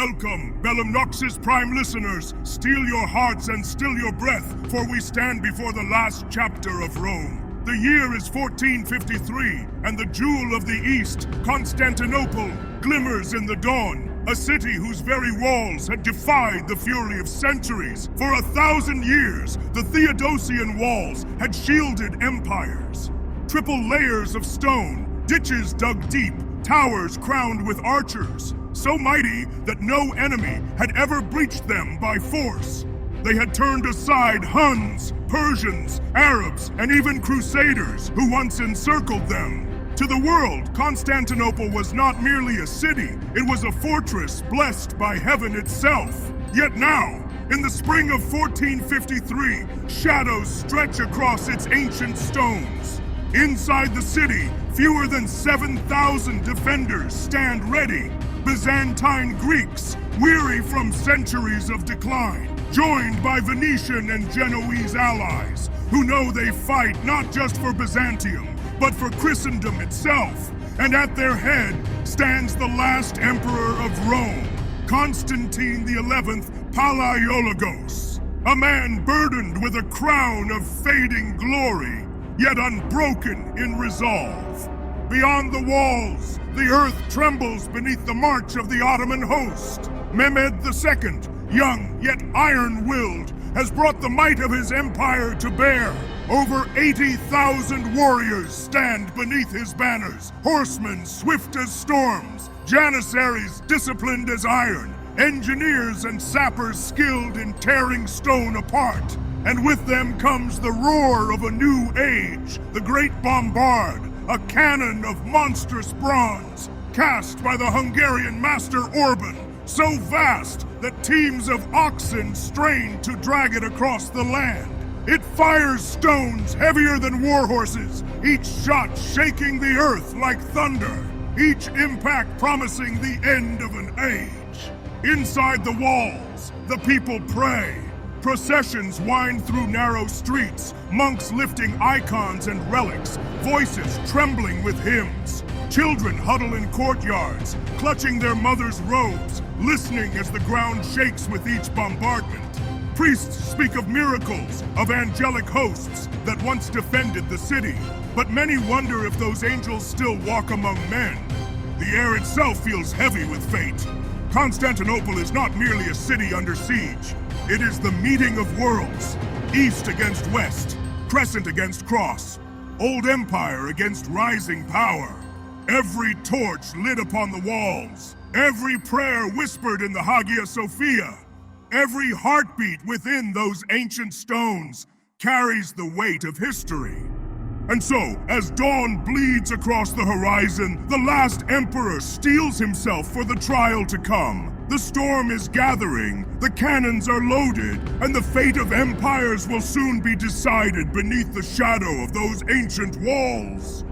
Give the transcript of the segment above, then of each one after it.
Welcome, Bellumnoxis Prime listeners. Steel your hearts and still your breath, for we stand before the last chapter of Rome. The year is 1453, and the jewel of the East, Constantinople, glimmers in the dawn. A city whose very walls had defied the fury of centuries. For 1,000 years, the Theodosian walls had shielded empires. Triple layers of stone, ditches dug deep, towers crowned with archers, so mighty that no enemy had ever breached them by force. They had turned aside Huns, Persians, Arabs, and even Crusaders who once encircled them. To the world, Constantinople was not merely a city, it was a fortress blessed by heaven itself. Yet now, in the spring of 1453, shadows stretch across its ancient stones. Inside the city, fewer than 7,000 defenders stand ready. Byzantine Greeks, weary from centuries of decline, joined by Venetian and Genoese allies, who know they fight not just for Byzantium, but for Christendom itself. And at their head stands the last emperor of Rome, Constantine XI Palaiologos, a man burdened with a crown of fading glory, yet unbroken in resolve. Beyond the walls, the earth trembles beneath the march of the Ottoman host. Mehmed II, young yet iron-willed, has brought the might of his empire to bear. Over 80,000 warriors stand beneath his banners, horsemen swift as storms, Janissaries disciplined as iron, engineers and sappers skilled in tearing stone apart. And with them comes the roar of a new age, the great bombard, a cannon of monstrous bronze, cast by the Hungarian master Orban, so vast that teams of oxen strain to drag it across the land. It fires stones heavier than war horses, each shot shaking the earth like thunder, each impact promising the end of an age. Inside the walls, the people pray. Processions wind through narrow streets, monks lifting icons and relics, voices trembling with hymns. Children huddle in courtyards, clutching their mothers' robes, listening as the ground shakes with each bombardment. Priests speak of miracles, of angelic hosts that once defended the city. But many wonder if those angels still walk among men. The air itself feels heavy with fate. Constantinople is not merely a city under siege. It is the meeting of worlds. East against west, crescent against cross, old empire against rising power. Every torch lit upon the walls, every prayer whispered in the Hagia Sophia, every heartbeat within those ancient stones carries the weight of history. And so, as dawn bleeds across the horizon, the last emperor steels himself for the trial to come. The storm is gathering, the cannons are loaded, and the fate of empires will soon be decided beneath the shadow of those ancient walls.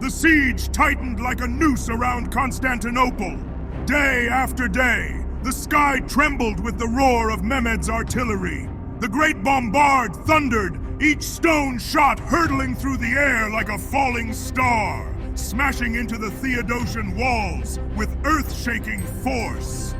The siege tightened like a noose around Constantinople. Day after day, the sky trembled with the roar of Mehmed's artillery. The great bombard thundered, each stone shot hurtling through the air like a falling star, smashing into the Theodosian walls with earth-shaking force.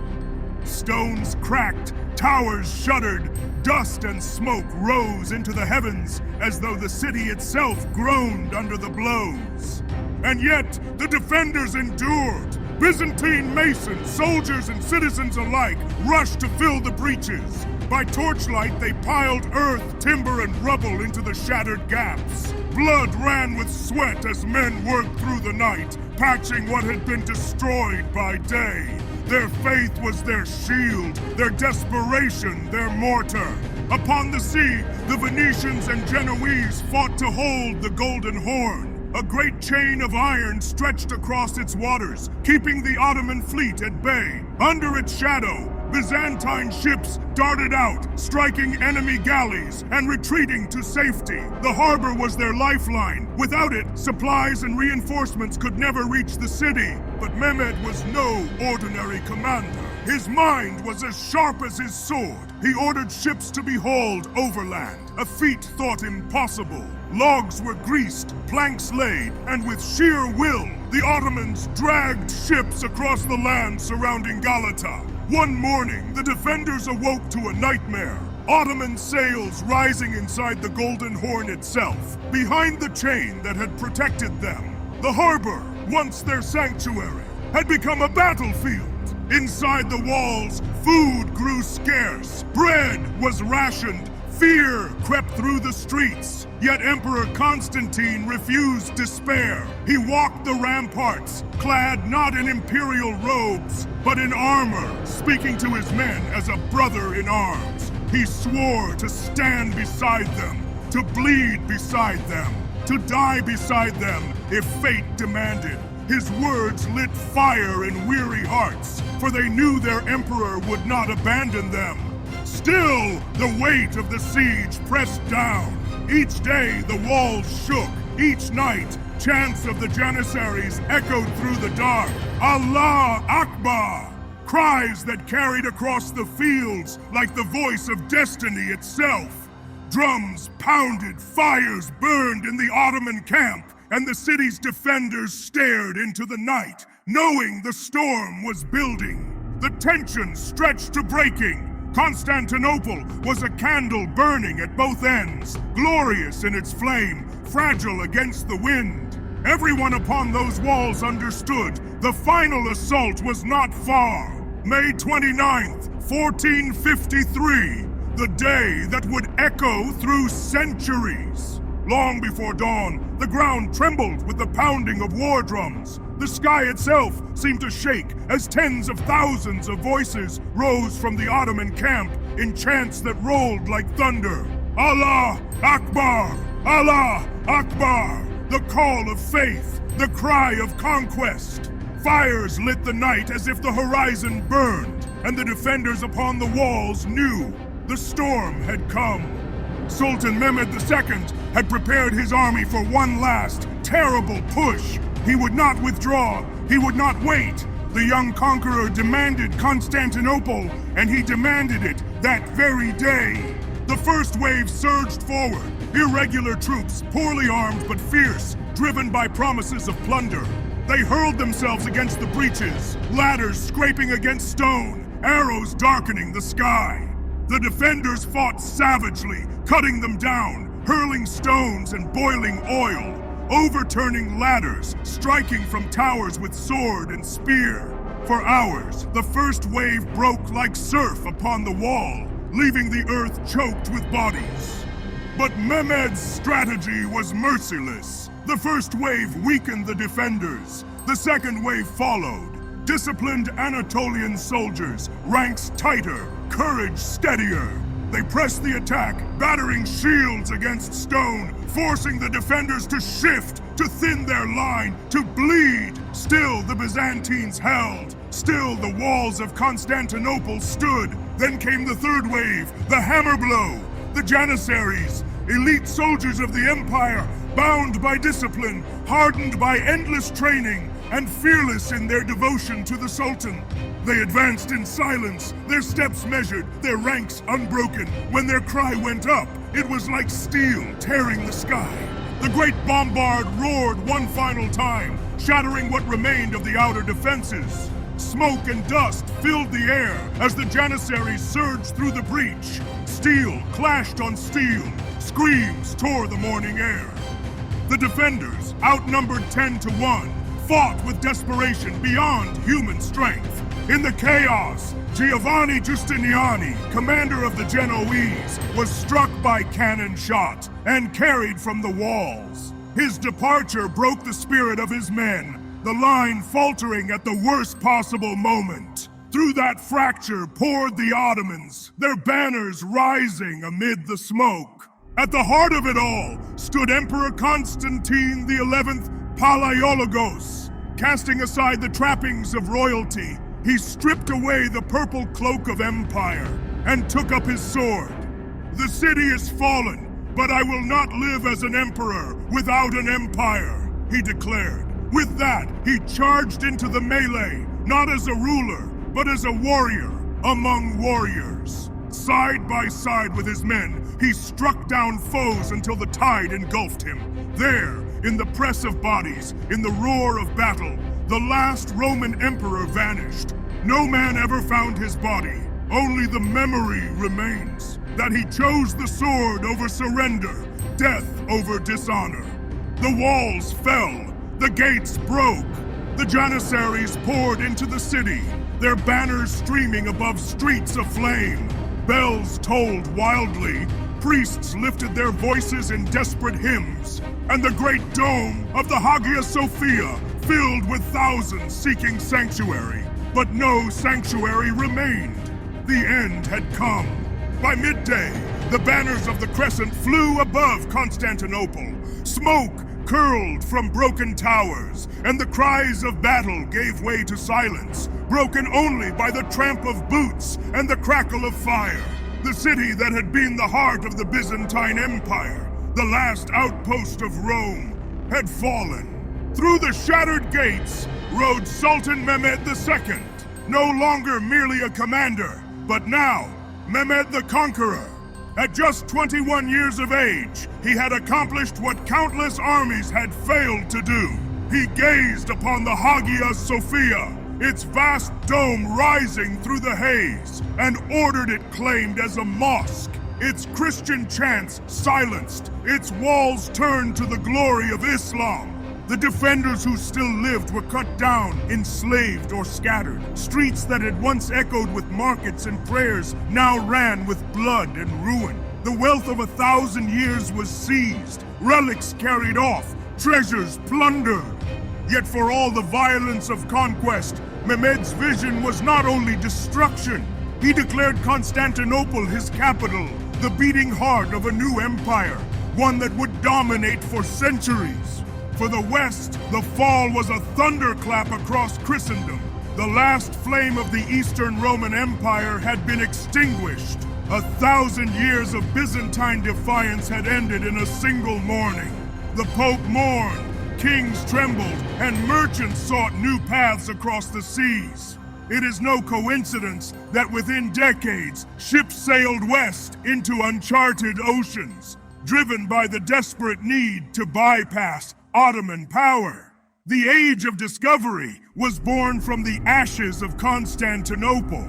Stones cracked, towers shuddered, dust and smoke rose into the heavens as though the city itself groaned under the blows. And yet, the defenders endured. Byzantine masons, soldiers, and citizens alike rushed to fill the breaches. By torchlight, they piled earth, timber, and rubble into the shattered gaps. Blood ran with sweat as men worked through the night, patching what had been destroyed by day. Their faith was their shield, their desperation their mortar. Upon the sea, the Venetians and Genoese fought to hold the Golden Horn. A great chain of iron stretched across its waters, keeping the Ottoman fleet at bay. Under its shadow, Byzantine ships darted out, striking enemy galleys and retreating to safety. The harbor was their lifeline. Without it, supplies and reinforcements could never reach the city. But Mehmed was no ordinary commander. His mind was as sharp as his sword. He ordered ships to be hauled overland, a feat thought impossible. Logs were greased, planks laid, and with sheer will, the Ottomans dragged ships across the land surrounding Galata. One morning, the defenders awoke to a nightmare. Ottoman sails rising inside the Golden Horn itself, behind the chain that had protected them. The harbor, once their sanctuary, had become a battlefield. Inside the walls, food grew scarce, bread was rationed, fear crept through the streets. Yet Emperor Constantine refused despair. He walked the ramparts, clad not in imperial robes, but in armor, speaking to his men as a brother in arms. He swore to stand beside them, to bleed beside them, to die beside them if fate demanded. His words lit fire in weary hearts, for they knew their emperor would not abandon them. Still, the weight of the siege pressed down. Each day, the walls shook. Each night, chants of the Janissaries echoed through the dark. Allah Akbar! Cries that carried across the fields like the voice of destiny itself. Drums pounded, fires burned in the Ottoman camp, and the city's defenders stared into the night, knowing the storm was building. The tension stretched to breaking. Constantinople was a candle burning at both ends, glorious in its flame, fragile against the wind. Everyone upon those walls understood the final assault was not far. May 29th, 1453, the day that would echo through centuries. Long before dawn, the ground trembled with the pounding of war drums. The sky itself seemed to shake as tens of thousands of voices rose from the Ottoman camp in chants that rolled like thunder. Allah Akbar! Allah Akbar! The call of faith, the cry of conquest. Fires lit the night as if the horizon burned, and the defenders upon the walls knew the storm had come. Sultan Mehmed II had prepared his army for one last, terrible push. He would not withdraw, he would not wait. The young conqueror demanded Constantinople, and he demanded it that very day. The first wave surged forward, irregular troops, poorly armed but fierce, driven by promises of plunder. They hurled themselves against the breaches, ladders scraping against stone, arrows darkening the sky. The defenders fought savagely, cutting them down, hurling stones and boiling oil, overturning ladders, striking from towers with sword and spear. For hours, the first wave broke like surf upon the wall, leaving the earth choked with bodies. But Mehmed's strategy was merciless. The first wave weakened the defenders. The second wave followed. Disciplined Anatolian soldiers, ranks tighter, courage steadier. They pressed the attack, battering shields against stone, forcing the defenders to shift, to thin their line, to bleed. Still the Byzantines held. Still the walls of Constantinople stood. Then came the third wave, the hammer blow. The Janissaries, elite soldiers of the Empire, bound by discipline, hardened by endless training, and fearless in their devotion to the Sultan. They advanced in silence, their steps measured, their ranks unbroken. When their cry went up, it was like steel tearing the sky. The great bombard roared one final time, shattering what remained of the outer defenses. Smoke and dust filled the air as the Janissaries surged through the breach. Steel clashed on steel, screams tore the morning air. The defenders, outnumbered 10-1, fought with desperation beyond human strength. In the chaos, Giovanni Giustiniani, commander of the Genoese, was struck by cannon shot and carried from the walls. His departure broke the spirit of his men, the line faltering at the worst possible moment. Through that fracture poured the Ottomans, their banners rising amid the smoke. At the heart of it all stood Emperor Constantine XI Palaiologos. Casting aside the trappings of royalty, he stripped away the purple cloak of empire and took up his sword. The city is fallen, but I will not live as an emperor without an empire, he declared. With that, he charged into the melee, not as a ruler, but as a warrior among warriors. Side by side with his men, he struck down foes until the tide engulfed him. There, in the press of bodies, in the roar of battle, the last Roman emperor vanished. No man ever found his body. Only the memory remains that he chose the sword over surrender, death over dishonor. The walls fell, the gates broke, the Janissaries poured into the city, their banners streaming above streets aflame. Bells tolled wildly, priests lifted their voices in desperate hymns, and the great dome of the Hagia Sophia filled with thousands seeking sanctuary. But no sanctuary remained. The end had come. By midday, the banners of the crescent flew above Constantinople. Smoke curled from broken towers, and the cries of battle gave way to silence, broken only by the tramp of boots and the crackle of fire. The city that had been the heart of the Byzantine Empire, the last outpost of Rome, had fallen. Through the shattered gates rode Sultan Mehmed II, no longer merely a commander, but now Mehmed the Conqueror. At just 21 years of age, he had accomplished what countless armies had failed to do. He gazed upon the Hagia Sophia, its vast dome rising through the haze, and ordered it claimed as a mosque. Its Christian chants silenced, its walls turned to the glory of Islam. The defenders who still lived were cut down, enslaved, or scattered. Streets that had once echoed with markets and prayers now ran with blood and ruin. The wealth of 1,000 years was seized, relics carried off, treasures plundered. Yet for all the violence of conquest, Mehmed's vision was not only destruction. He declared Constantinople his capital, the beating heart of a new empire, one that would dominate for centuries. For the West, the fall was a thunderclap across Christendom. The last flame of the Eastern Roman Empire had been extinguished. 1,000 years of Byzantine defiance had ended in a single morning. The Pope mourned, kings trembled, and merchants sought new paths across the seas. It is no coincidence that within decades, ships sailed west into uncharted oceans, driven by the desperate need to bypass Ottoman power. The Age of Discovery was born from the ashes of Constantinople.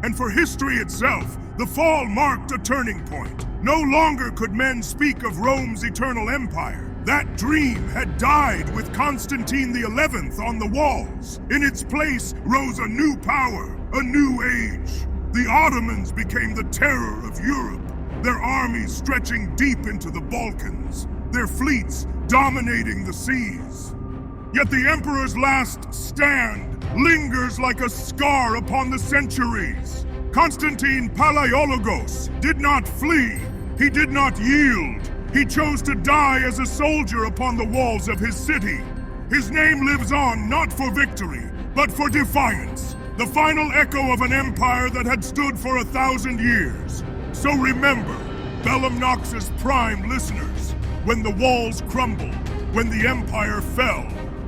And for history itself, the fall marked a turning point. No longer could men speak of Rome's eternal empire. That dream had died with Constantine XI on the walls. In its place rose a new power, a new age. The Ottomans became the terror of Europe, their armies stretching deep into the Balkans, their fleets dominating the seas. Yet the Emperor's last stand lingers like a scar upon the centuries. Constantine Palaiologos did not flee. He did not yield. He chose to die as a soldier upon the walls of his city. His name lives on not for victory, but for defiance. The final echo of an empire that had stood for 1,000 years. So remember, Bellumnoxis Prime listeners, when the walls crumbled, when the empire fell,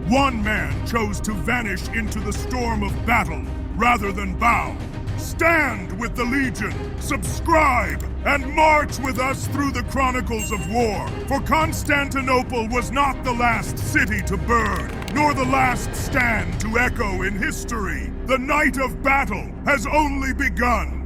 one man chose to vanish into the storm of battle rather than bow. Stand with the Legion, subscribe, and march with us through the Chronicles of War. For Constantinople was not the last city to burn, nor the last stand to echo in history. The night of battle has only begun.